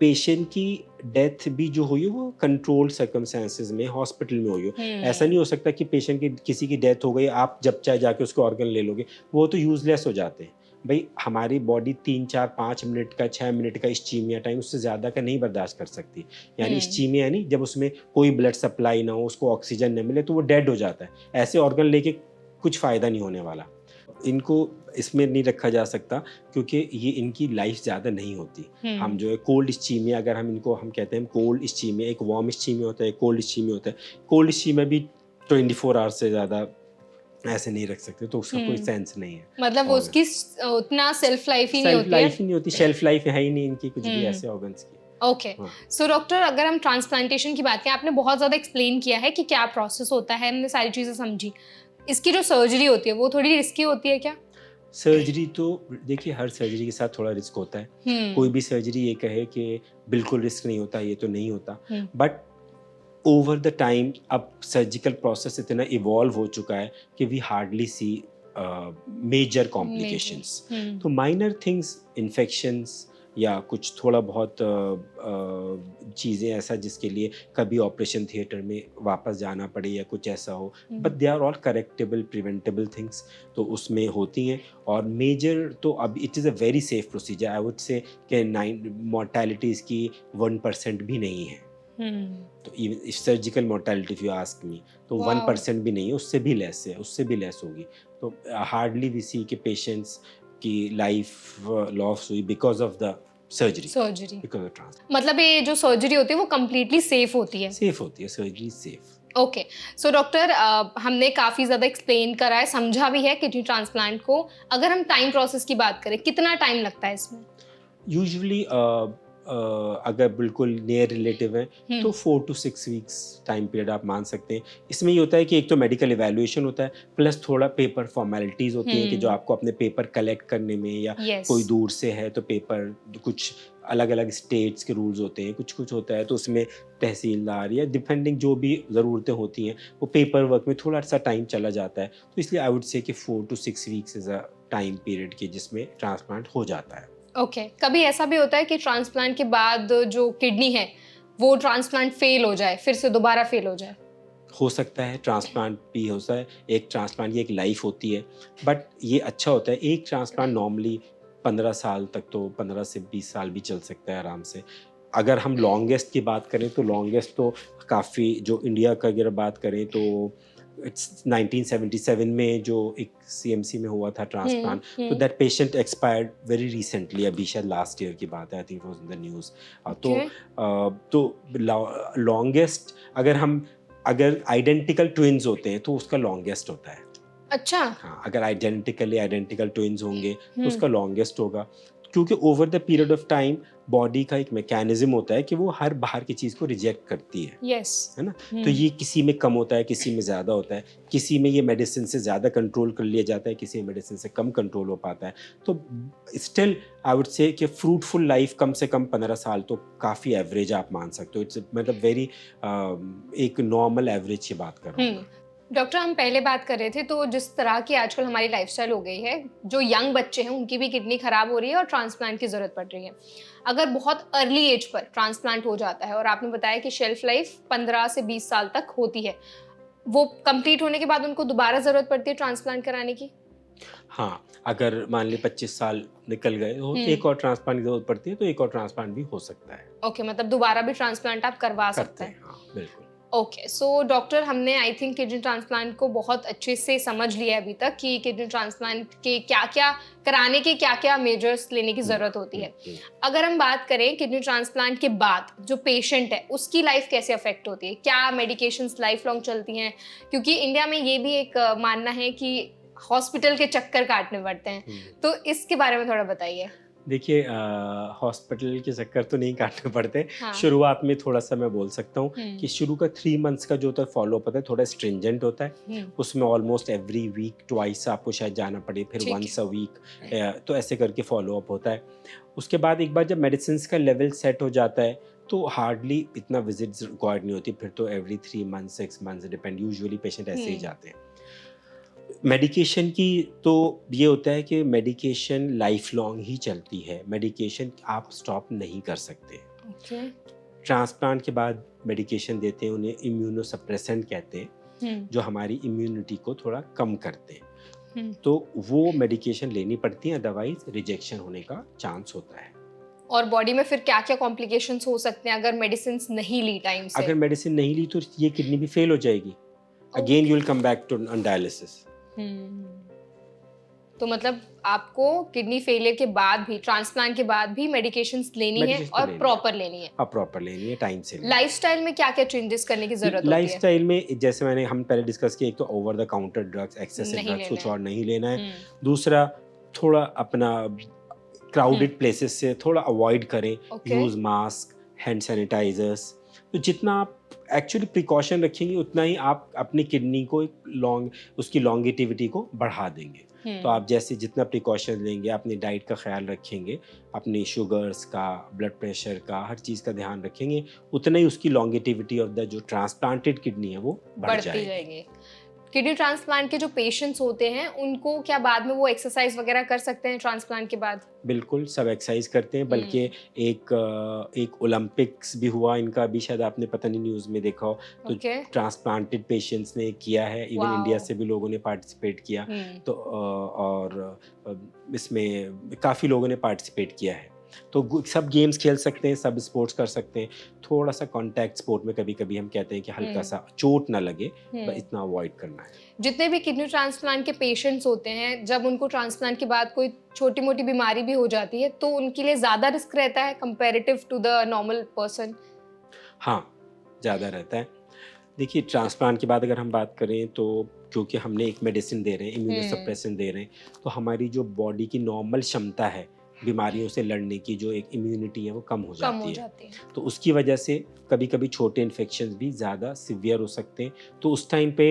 पेशेंट की डेथ भी जो हुई है वो कंट्रोल्ड सर्कमस्टेंसेस में हॉस्पिटल में हुई हो। ऐसा नहीं हो सकता कि पेशेंट की किसी की डेथ हो गई, आप जब चाहे जाके उसके ऑर्गन ले लोगे, वो तो यूजलेस हो जाते हैं। भाई हमारी बॉडी 3, 4, 5 मिनट का, 6 मिनट का इस्चीमिया टाइम, उससे ज़्यादा का नहीं बर्दाश्त कर सकती। यानी इस्चीमिया यानी जब उसमें कोई ब्लड सप्लाई ना हो, उसको ऑक्सीजन न मिले, तो वो डेड हो जाता है। ऐसे ऑर्गन लेके कुछ फ़ायदा नहीं होने वाला। इनको इसमें नहीं रखा जा सकता क्योंकि ये इनकी लाइफ ज़्यादा नहीं होती। हम जो है कोल्ड इस्चीमिया, अगर हम इनको हम कहते हैं कोल्ड इस्चीमिया, एक वार्म इस्चीमिया होता है, कोल्ड इस्चीमिया होता है। कोल्ड इस्चीमिया भी 24 आवर्स से ज़्यादा ऐसे नहीं रख सकते, तो उसका कोई सेंस नहीं है। मतलब और उसकी उतना सेल्फ लाइफ ही नहीं सेल्फ होती है। लाइफ ही नहीं होती, शेल्फ लाइफ है ही नहीं इनकी कुछ भी ऐसे ऑर्गन्स की। ओके, सो डॉक्टर, अगर हम ट्रांसप्लांटेशन की बात करें, आपने बहुत ज़्यादा एक्सप्लेन किया है कि क्या प्रोसेस होता है, हमने सारी चीज़ें समझी। इसकी जो सर्जरी होती है वो थोड़ी रिस्की होती है क्या? सर्जरी तो देखिए, हर सर्जरी के साथ थोड़ा रिस्क होता है। कोई भी सर्जरी ये कहे कि बिल्कुल रिस्क नहीं होता, ये तो नहीं होता। Hmm. But over the time अब सर्जिकल प्रोसेस इतना इवॉल्व हो चुका है कि we hardly see major complications. Hmm. तो माइनर थिंग्स, इन्फेक्शंस या कुछ थोड़ा बहुत चीज़ें ऐसा जिसके लिए कभी ऑपरेशन थिएटर में वापस जाना पड़े या कुछ ऐसा हो, but they are all correctable, preventable things, तो उसमें होती हैं। और मेजर तो अब it is a very safe procedure, I would say कि 9 मोर्टेलिटी इसकी 1% भी नहीं है। तो even surgical mortality if you ask me, तो वाओ! 1% भी नहीं है, उससे भी लेस है, उससे भी लेस होगी। तो हार्डली वी सी के पेशेंट्स की लाइफ लॉस हुई because of the surgery, surgery. Because of trans मतलब ये जो सर्जरी होती है वो कंप्लीटली सेफ होती है। सेफ होती है, surgery safe. Okay. So doctor, हमने काफ़ी ज़्यादा एक्सप्लेन करा है, समझा भी है किडनी ट्रांसप्लांट को। अगर हम टाइम प्रोसेस की बात करें, कितना टाइम लगता है इसमें? यूजुअली अगर बिल्कुल नियर रिलेटिव है तो 4 to 6 वीक्स टाइम पीरियड आप मान सकते हैं। इसमें ये होता है कि एक तो मेडिकल इवैल्यूएशन होता है, प्लस थोड़ा पेपर फॉर्मेलिटीज़ होती हैं कि जो आपको अपने पेपर कलेक्ट करने में, या यस। कोई दूर से है तो पेपर, कुछ अलग अलग स्टेट्स के रूल्स होते हैं, कुछ कुछ होता है तो उसमें तहसीलदार या डिपेंडिंग जो भी ज़रूरतें होती हैं, वो पेपर वर्क में थोड़ा सा टाइम चला जाता है। तो इसलिए आई वुड से कि 4 to 6 weeks is a time period कि जिसमें ट्रांसप्लांट हो जाता है। ओके। कभी ऐसा भी होता है कि ट्रांसप्लांट के बाद जो किडनी है, वो ट्रांसप्लांट फेल हो जाए, फिर से दोबारा फेल हो जाए? हो सकता है, ट्रांसप्लांट भी होता है। एक ट्रांसप्लांट की एक लाइफ होती है, बट ये अच्छा होता है। एक ट्रांसप्लांट नॉर्मली 15 साल तक, तो 15 से 20 साल भी चल सकता है आराम से। अगर हम लॉन्गेस्ट की बात करें तो लॉन्गेस्ट तो काफ़ी, जो इंडिया का अगर बात करें तो इट्स 1977 में जो एक सीएमसी में हुआ था ट्रांसप्लांट, तो that patient expired very recently, अभी शायद लास्ट ईयर की बात है, I think it was in the news. तो लॉन्गेस्ट अगर आइडेंटिकल ट्विन्स होते हैं तो उसका लॉन्गेस्ट होता है। अच्छा। हाँ, अगर आइडेंटिकल ट्विन्स होंगे तो उसका लॉन्गेस्ट होगा, क्योंकि over the period of time body का एक मैकेनिज्म होता है कि वो हर बाहर की चीज़ को रिजेक्ट करती है। यस। है ना? तो ये किसी में कम होता है, किसी में ज़्यादा होता है, किसी में ये मेडिसिन से ज़्यादा कंट्रोल कर लिया जाता है, किसी में मेडिसिन से कम कंट्रोल हो पाता है। तो स्टिल आई वुड से कि फ्रूटफुल लाइफ कम से कम 15 साल तो काफ़ी एवरेज आप मान सकते हो। इट्स मतलब वेरी एक नॉर्मल एवरेज की बात कर रहा हूँ मैं। डॉक्टर, हम पहले बात कर रहे थे, तो जिस तरह की आजकल हमारी लाइफस्टाइल हो गई है, जो यंग बच्चे हैं उनकी भी किडनी खराब हो रही है और ट्रांसप्लांट की ज़रूरत पड़ रही है। अगर बहुत अर्ली एज पर ट्रांसप्लांट हो जाता है, और आपने बताया कि शेल्फ लाइफ 15 से 20 साल तक होती है, वो कंप्लीट होने के बाद उनको दोबारा ज़रूरत पड़ती है ट्रांसप्लांट कराने की? हाँ, अगर मान ली 25 साल निकल गए तो एक और ट्रांसप्लांट की ज़रूरत पड़ती है, तो एक और ट्रांसप्लांट भी हो सकता है। ओके, मतलब दोबारा भी ट्रांसप्लांट आप करवा करते सकते हैं। हैं, हाँ, बिल्कुल। ओके। सो डॉक्टर, हमने आई थिंक किडनी ट्रांसप्लांट को बहुत अच्छे से समझ लिया है अभी तक कि किडनी ट्रांसप्लांट के क्या-क्या कराने के क्या-क्या मेजर्स लेने की ज़रूरत होती है। अगर हम बात करें किडनी ट्रांसप्लांट के बाद जो पेशेंट है उसकी लाइफ कैसे अफेक्ट होती है? क्या मेडिकेशंस लाइफ लॉन्ग चलती हैं? क्योंकि इंडिया में ये भी एक मानना है कि हॉस्पिटल के चक्कर काटने पड़ते हैं। तो इसके बारे में थोड़ा बताइए। देखिए, हॉस्पिटल के चक्कर तो नहीं काटने पड़ते। हाँ। शुरुआत में थोड़ा-सा मैं बोल सकता हूँ कि हुँ। शुरू का 3 मंथ्स का जो होता है फ़ॉलो-अप होता है, थोड़ा स्ट्रिंजेंट होता है। उसमें ऑलमोस्ट एवरी वीक ट्वाइस आपको शायद जाना पड़े, फिर ठीक है। वन्स अ वीक, तो ऐसे करके फ़ॉलो-अप होता है। उसके बाद एक बार जब मेडिसिन्स का लेवल सेट हो जाता है, तो हार्डली इतना विज़िट्स रिक्वायर्ड नहीं होती, फिर तो every 3 months, 6 months depend, usually patient ऐसे ही जाते हैं। मेडिकेशन की तो ये होता है कि मेडिकेशन लाइफ लॉन्ग ही चलती है, मेडिकेशन आप स्टॉप नहीं कर सकते। ओके। ट्रांसप्लांट के बाद मेडिकेशन देते हैं, उन्हें इम्यूनोसप्रेसेंट कहते हैं, जो हमारी इम्यूनिटी को थोड़ा कम करते हैं। तो वो मेडिकेशन लेनी पड़ती है, अदरवाइज रिजेक्शन होने का चांस होता है। और बॉडी में फिर क्या-क्या कॉम्प्लिकेशंस हो सकते हैं अगर मेडिसिन्स नहीं ली टाइम से? अगर मेडिसिन नहीं ली तो ये किडनी भी फेल हो जाएगी, again you will come back to on dialysis. तो मतलब आपको किडनी फेलियर के बाद भी, ट्रांसप्लांट के बाद भी मेडिकेशंस लेनी है मेडिसिन तो और लेनी है। प्रॉपर लेनी है। प्रॉपर लेनी है, टाइम से लेनी है। लाइफस्टाइल में क्या-क्या चेंजेस करने की ज़रूरत होती है? लाइफस्टाइल में जैसे हम पहले डिस्कस किया, एक तो over the counter drugs, excessive नहीं ड्रग्स लेना कुछ है। और नहीं लेना है। हुँ। दूसरा, थोड़ा अपना क्राउडेड प्लेसेस से थोड़ा अवॉइड करें, okay. Use mask, hand sanitizers. तो जितना आप एक्चुअली प्रिकॉशन रखेंगे उतना ही आप अपनी किडनी को एक उसकी लॉन्गेटिविटी को बढ़ा देंगे। तो आप जैसे जितना प्रिकॉशन लेंगे, अपनी डाइट का ख्याल रखेंगे, अपनी शुगर्स का, ब्लड प्रेशर का, हर चीज़ का ध्यान रखेंगे, उतना ही उसकी लॉन्गेटिविटी ऑफ द जो ट्रांसप्लांटेड किडनी है वो बढ़ बढ़ती जाएगी। जाएगी। किडनी ट्रांसप्लांट के जो पेशेंट्स होते हैं उनको क्या बाद में वो एक्सरसाइज वगैरह कर सकते हैं ट्रांसप्लांट के बाद? बिल्कुल, सब एक्सरसाइज करते हैं, बल्कि एक ओलंपिक्स भी हुआ इनका, अभी शायद आपने पता नहीं न्यूज़ में देखा हो, तो ओके। ट्रांसप्लांटेड पेशेंट्स ने किया है, इवन इंडिया वाओ। से भी लोगों ने पार्टिसिपेट किया। हम्म। तो और इसमें काफ़ी लोगों ने पार्टिसिपेट किया है। तो सब गेम्स खेल सकते हैं, सब स्पोर्ट्स कर सकते हैं। थोड़ा सा कॉन्टैक्ट स्पोर्ट में कभी-कभी हम कहते हैं कि हल्का सा चोट ना लगे, बस इतना अवॉइड करना है। जितने भी किडनी ट्रांसप्लांट के पेशेंट्स होते हैं, जब उनको ट्रांसप्लांट के बाद कोई छोटी-मोटी बीमारी भी हो जाती है, तो उनके लिए ज़्यादा रिस्क रहता है comparative to the normal person? हाँ, ज़्यादा रहता है। देखिए, ट्रांसप्लांट के बाद अगर हम बात करें तो क्योंकि हमने एक मेडिसिन दे रहे हैं, इम्यूनोसप्रेसेंट दे रहे हैं, तो हमारी जो बॉडी की नॉर्मल क्षमता है बीमारियों से लड़ने की, जो एक इम्यूनिटी है वो कम हो कम हो जाती है। जाती है। तो उसकी वजह से कभी-कभी छोटे इन्फेक्शंस भी ज़्यादा सीवियर हो सकते हैं। तो उस टाइम पे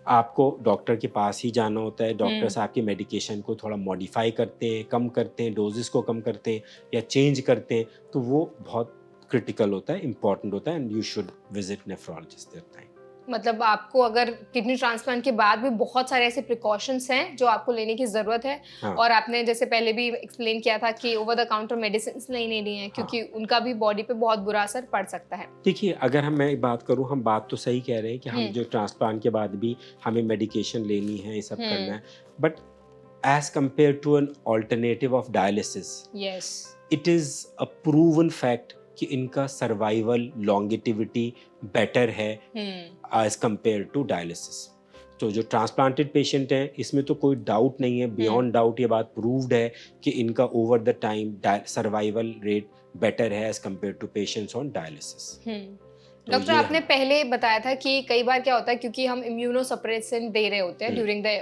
आपको डॉक्टर के पास ही जाना होता है। डॉक्टर्स आपके मेडिकेशन को थोड़ा मॉडिफाई करते हैं, कम करते हैं, डोजेस को कम करते हैं या चेंज करते हैं। तो वो बहुत क्रिटिकल होता है, इम्पोर्टेंट होता है, and you should visit nephrologist that time. मतलब आपको अगर किडनी ट्रांसप्लांट के बाद भी बहुत सारे ऐसे प्रिकॉशंस हैं जो आपको लेने की ज़रूरत है। हाँ। और आपने जैसे पहले भी एक्सप्लेन किया था कि ओवर द काउंटर मेडिसिन्स नहीं लेनी है, क्योंकि उनका भी बॉडी पे बहुत बुरा असर पड़ सकता है। देखिए, अगर मैं बात करूँ, हम बात तो सही कह रहे हैं कि हम जो ट्रांसप्लांट के बाद भी हमें मेडिकेशन लेनी है, ये सब करना है, but as compare to an alternative of dialysis, yes. It is a proven fact कि इनका सर्वाइवल लॉन्गेटिविटी बेटर है एज कंपेयर टू डायलिसिस। तो जो ट्रांसप्लांटेड पेशेंट हैं, इसमें तो कोई डाउट नहीं है, बियॉन्ड डाउट ये बात प्रूव्ड है कि इनका over the time survival rate better है as compare to patients on dialysis. Doctor, आपने पहले बताया था कि कई बार क्या होता है, क्योंकि हम इम्यूनोसप्रेसेंट दे रहे होते हैं ड्यूरिंग द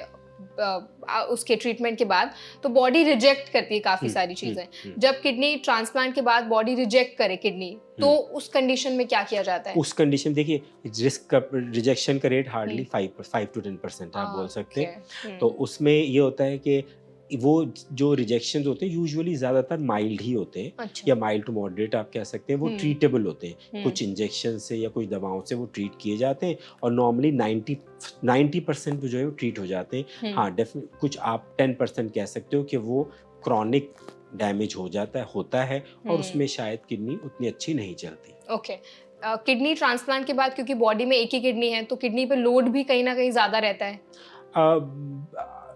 उसके ट्रीटमेंट के बाद, तो बॉडी रिजेक्ट करती है काफी सारी चीजें। जब किडनी ट्रांसप्लांट के बाद बॉडी रिजेक्ट करे किडनी, तो उस कंडीशन में क्या किया जाता है? उस कंडीशन देखिए, रिजेक्शन का रेट हार्डली 5 to 10% आप बोल सकते हैं। तो उसमें ये होता है कि वो जो रिजेक्शंस होते हैं यूजुअली ज़्यादातर माइल्ड ही होते हैं। अच्छा। या माइल्ड टू मॉडरेट आप कह सकते हैं। वो ट्रीटेबल होते हैं, कुछ इंजेक्शन से या कुछ दवाओं से वो ट्रीट किए जाते हैं, और नॉर्मली 90% जो है वो ट्रीट हो जाते हैं। हाँ, डेफिनेट कुछ आप 10% कह सकते हो कि वो क्रॉनिक डैमेज होता है, और उसमें शायद किडनी उतनी अच्छी नहीं चलती। ओके। किडनी ट्रांसप्लांट के बाद, क्योंकि बॉडी में एक ही किडनी है, तो किडनी पे लोड भी कहीं ना कहीं ज़्यादा रहता है।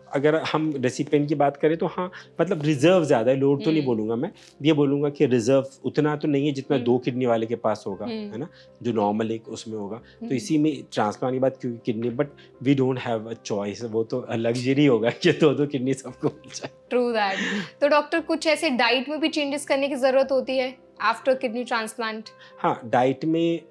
अगर हम रेसिपिएंट की बात करें तो हाँ, मतलब रिजर्व ज़्यादा है, लोड तो नहीं बोलूँगा मैं, ये बोलूँगा कि रिजर्व उतना तो नहीं है जितना 2 किडनी वाले के पास होगा, है ना, जो नॉर्मल एक उसमें होगा। तो इसी में ट्रांसप्लांट की बात, क्योंकि kidney, but we don't have a choice, वो तो लग्जरी होगा कि 2 किडनी सबको मिल जाए। True that. तो डॉक्टर, कुछ ऐसे डाइट में भी चेंजेस करने की ज़रूरत होती है आफ्टर किडनी ट्रांसप्लांट? हाँ, डाइट में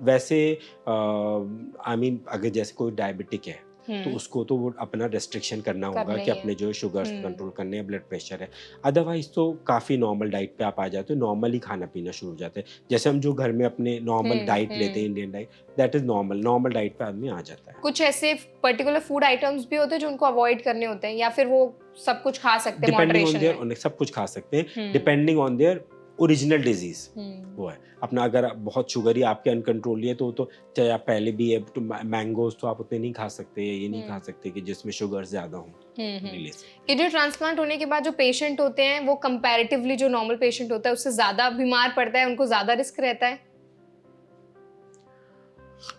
वैसे आई मीन अगर जैसे कोई डायबिटिक है तो उसको तो वो अपना रेस्ट्रिक्शन करना होगा कि अपने जो शुगर्स कंट्रोल करने हैं, ब्लड प्रेशर है। अदरवाइज तो काफ़ी नॉर्मल डाइट पे आप आ जाते हो, नॉर्मली खाना पीना शुरू हो जाते हैं। जैसे हम जो घर में अपने नॉर्मल डाइट लेते हैं, Indian diet, that is normal diet पे आदमी आ जाता है। कुछ ऐसे पर्टिकुलर फूड आइटम्स भी होते हैं जो उनको अवॉइड करने होते हैं, या फिर वो सब कुछ खा सकते हैं मॉडरेशन में? सब कुछ खा सकते हैं, depending on their original disease. वो है अपना, अगर बहुत शुगर ही आपके अनकंट्रोली है तो चाहे आप पहले भी है तो मैंगोज तो आप उतने नहीं खा सकते, ये नहीं खा सकते कि जिसमें शुगर ज्यादा हो। किडनी ट्रांसप्लांट होने के बाद जो पेशेंट होते हैं वो कंपैरेटिवली जो नॉर्मल पेशेंट होता है उससे ज्यादा बीमार पड़ता है, उनको ज्यादा रिस्क रहता है?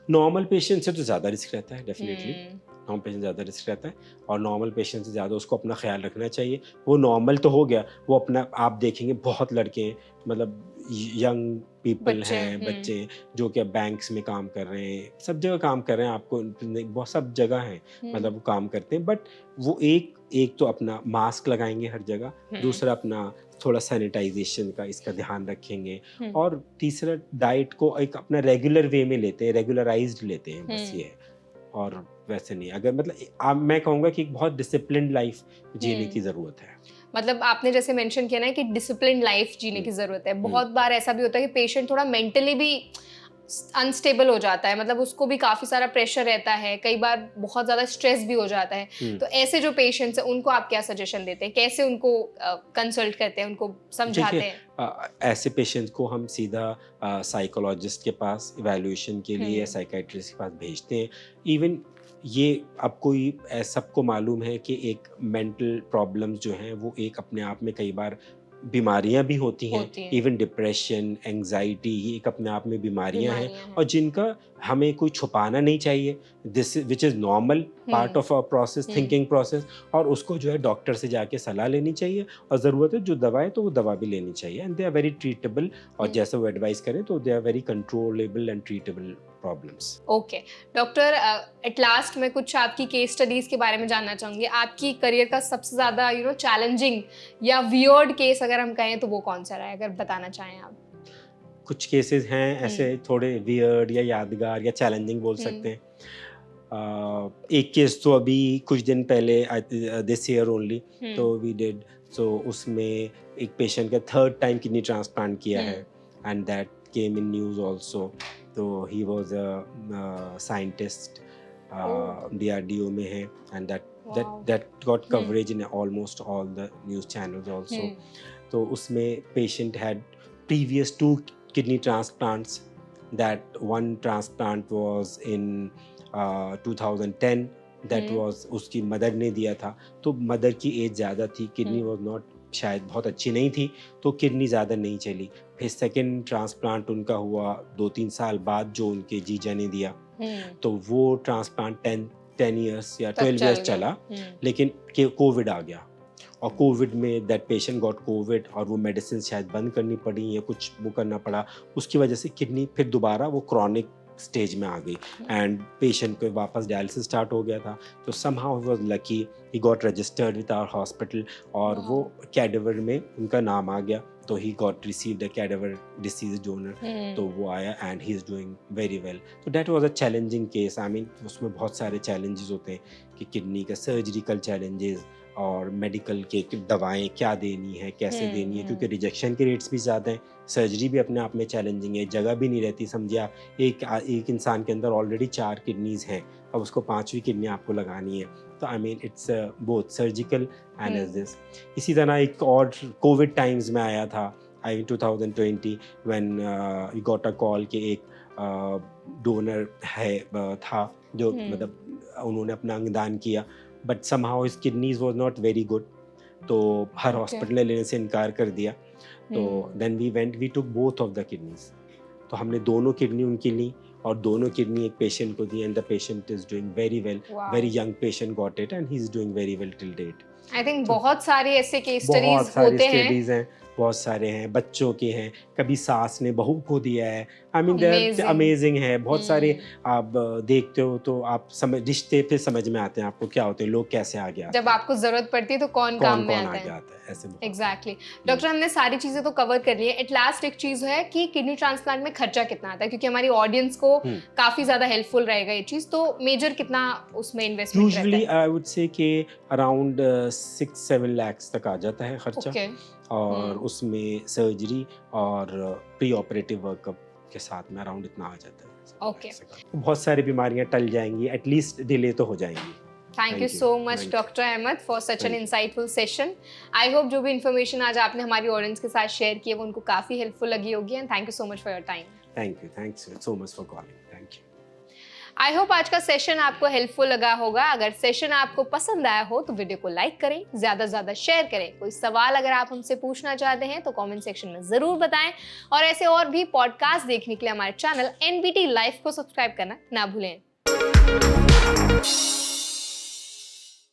नॉर्मल पेशेंट से तो ज़्यादा रिस्क रहता है, डेफिनेटली नॉर्मल पेशेंट ज़्यादा रिस्क रहता है, और नॉर्मल पेशेंट से ज़्यादा उसको अपना ख्याल रखना चाहिए। वो नॉर्मल तो हो गया, वो अपना, आप देखेंगे बहुत लड़के हैं, मतलब यंग पीपल हैं, बच्चे हैं जो कि बैंक्स में काम कर रहे हैं, सब जगह काम कर रहे हैं, आपको बहुत सब जगह हैं, मतलब वो काम करते हैं। बट वो एक तो अपना मास्क लगाएंगे हर जगह, दूसरा अपना थोड़ा सैनिटाइजेशन का इसका ध्यान रखेंगे, और तीसरा डाइट को एक अपना रेगुलर वे में लेते हैं, रेगुलराइज्ड लेते हैं, बस ये है। और वैसे नहीं, अगर मतलब मैं कहूँगा कि एक बहुत डिसिप्लिन्ड लाइफ जीने की ज़रूरत है। मतलब आपने जैसे मेंशन किया ना कि डिसिप्लिन्ड लाइफ जीने की ज़रूरत है। बहुत बार ऐसा भी होता है कि पेशेंट थोड़ा मेंटली भी अनस्टेबल हो जाता है, मतलब उसको भी काफी सारा प्रेशर रहता है, कई बार बहुत ज्यादा स्ट्रेस भी हो जाता है, तो ऐसे जो पेशेंट्स हैं उनको आप क्या सजेशन देते हैं, कैसे उनको कंसल्ट करते हैं, उनको समझाते देखिए, हैं? ऐसे पेशेंट्स को हम सीधा साइकोलॉजिस्ट के पास इवैल्यूएशन के लिए या हम्म। साइकियाट्रिस्ट के पास भेजते हैं। इवन ये अब कोई सबको मालूम है कि एक मेंटल प्रॉब्लम्स जो हैं वो एक अपने आप में कई बार बीमारियां भी होती हैं। होती हैं। इवन डिप्रेशन, एंजाइटी, ये एक अपने आप में बीमारियां हैं बीमारियां और हैं। जिनका हमें कोई छुपाना नहीं चाहिए। This which is normal part of our process, hmm. Thinking process. और उसको जो है डॉक्टर से जाके सलाह लेनी चाहिए और ज़रूरत है जो दवा है तो वो दवा भी लेनी चाहिए, and they are very treatable. और हम्म। जैसे वो एडवाइस करें तो they are very controllable and treatable problems. Okay doctor, at last मैं कुछ आपकी केस स्टडीज के बारे में जानना चाहूंगी। आपकी करियर का सबसे ज्यादा चैलेंजिंग या वियर्ड केस अगर हम कहें तो वो कौन सा रहा है, अगर बताना चाहें आप? कुछ केसेस हैं ऐसे थोड़े वियर्ड या यादगार या चैलेंजिंग बोल हम्म। सकते हैं। एक केस तो अभी कुछ दिन पहले, दिस ईयर ओनली, तो वी डिड, सो उसमें एक पेशेंट का 3rd टाइम किडनी ट्रांसप्लांट किया है, and that came in news also. तो he was a scientist, DRDO में है, and that got coverage in almost all the news channels also. तो उसमें patient had previous 2 kidney transplants. That one transplant was in 2010. That was उसकी mother ने दिया था, तो मदर की एज ज़्यादा थी, किडनी वॉज नॉट, शायद बहुत अच्छी नहीं थी, तो किडनी ज़्यादा नहीं चली। फिर सेकेंड ट्रांसप्लांट उनका हुआ 2-3 साल बाद, जो उनके जीजा ने दिया, तो वो ट्रांसप्लांट 10 ईयर्स या 12 ईयर्स चला, लेकिन कोविड आ गया और कोविड में दैट पेशेंट गॉट कोविड और वो मेडिसिन शायद बंद करनी पड़ी या कुछ वो करना पड़ा, उसकी वजह से किडनी फिर दोबारा वो क्रॉनिक स्टेज में आ गई, एंड पेशेंट को वापस डायलिसिस स्टार्ट हो गया था। तो somehow he was lucky, he got registered with our hospital और वो कैडेवर में उनका नाम आ गया, तो he got received a cadaver deceased donor, तो वो आया and he is doing very well. तो that was a challenging case. I mean उसमें बहुत सारे चैलेंजेस होते हैं कि किडनी का सर्जिकल चैलेंजेस और मेडिकल के दवाएं क्या देनी है, कैसे देनी है, क्योंकि रिजेक्शन के रेट्स भी ज़्यादा हैं। सर्जरी भी अपने आप में चैलेंजिंग है, जगह भी नहीं रहती। समझिए आप एक इंसान के अंदर ऑलरेडी 4 किडनीज हैं, अब उसको 5वीं किडनी आपको लगानी है, तो I mean it's both surgical and as this. इसी तरह एक और कोविड टाइम्स में आया था, I 2020, when we got a call कि एक डोनर है था जो मतलब उन्होंने अपना अंगदान किया, but somehow his kidneys was not very good, तो हर हॉस्पिटल ने लेने से इनकार कर दिया। तो then we took both of the kidneys, तो हमने दोनों किडनी उनकी ली और दोनों किडनी एक पेशेंट को दी, and the patient is doing very well. Very young patient got it and he is doing very well till date. I think बहुत सारे ऐसे केस बहुत स्टडीज सारे होते हैं। स्टडीज हैं, बहुत सारे हैं, बच्चों के हैं, कभी सास ने बहू को दिया है। आई मीन दे अमेजिंग है, बहुत सारे। आप देखते हो तो आप समझ, रिश्ते फिर समझ में आते हैं आपको क्या होते हैं, लोग कैसे आगे आते हैं, जब आपको जरूरत पड़ती है तो कौन काम में आता आगे है। आता है, ऐसे एग्जैक्टली डॉक्टर, हमने सारी चीजें तो कवर कर ली है। एट लास्ट एक चीज है कि किडनी ट्रांसप्लांट में खर्चा कितना आता है, क्योंकि हमारी ऑडियंस को काफी ज्यादा हेल्पफुल रहेगा ये चीज, तो मेजर कितना उसमें इन्वेस्टमेंट रहता है? यूजुअली आई वुड से कि अराउंड 6-7 लाख तक आ जाता है खर्चा। और उसमें सर्जरी और प्री ऑपरेटिव वर्कअप के साथ में अराउंड इतना आ जाता है। बहुत सारी बीमारियां टल जाएंगी, एटलीस्ट डिले तो हो जाएंगी। Thank you so much doctor Ahmad for such an insightful session. I hope जो भी इन्फॉर्मेशन आज आपने हमारी ऑडियंस के साथ शेयर की है वो उनको काफी हेल्पफुल लगी होगी, and thank you so much for your time. Thanks so much for calling. Thank you. I hope आज का सेशन आपको हेल्पफुल लगा होगा। अगर सेशन आपको पसंद आया हो तो वीडियो को लाइक करें, ज्यादा से ज्यादा शेयर करें। कोई सवाल अगर आप हमसे पूछना चाहते हैं तो कमेंट सेक्शन में जरूर बताएं, और ऐसे और भी पॉडकास्ट देखने के लिए हमारे चैनल NBT लाइफ को सब्सक्राइब करना ना भूलें।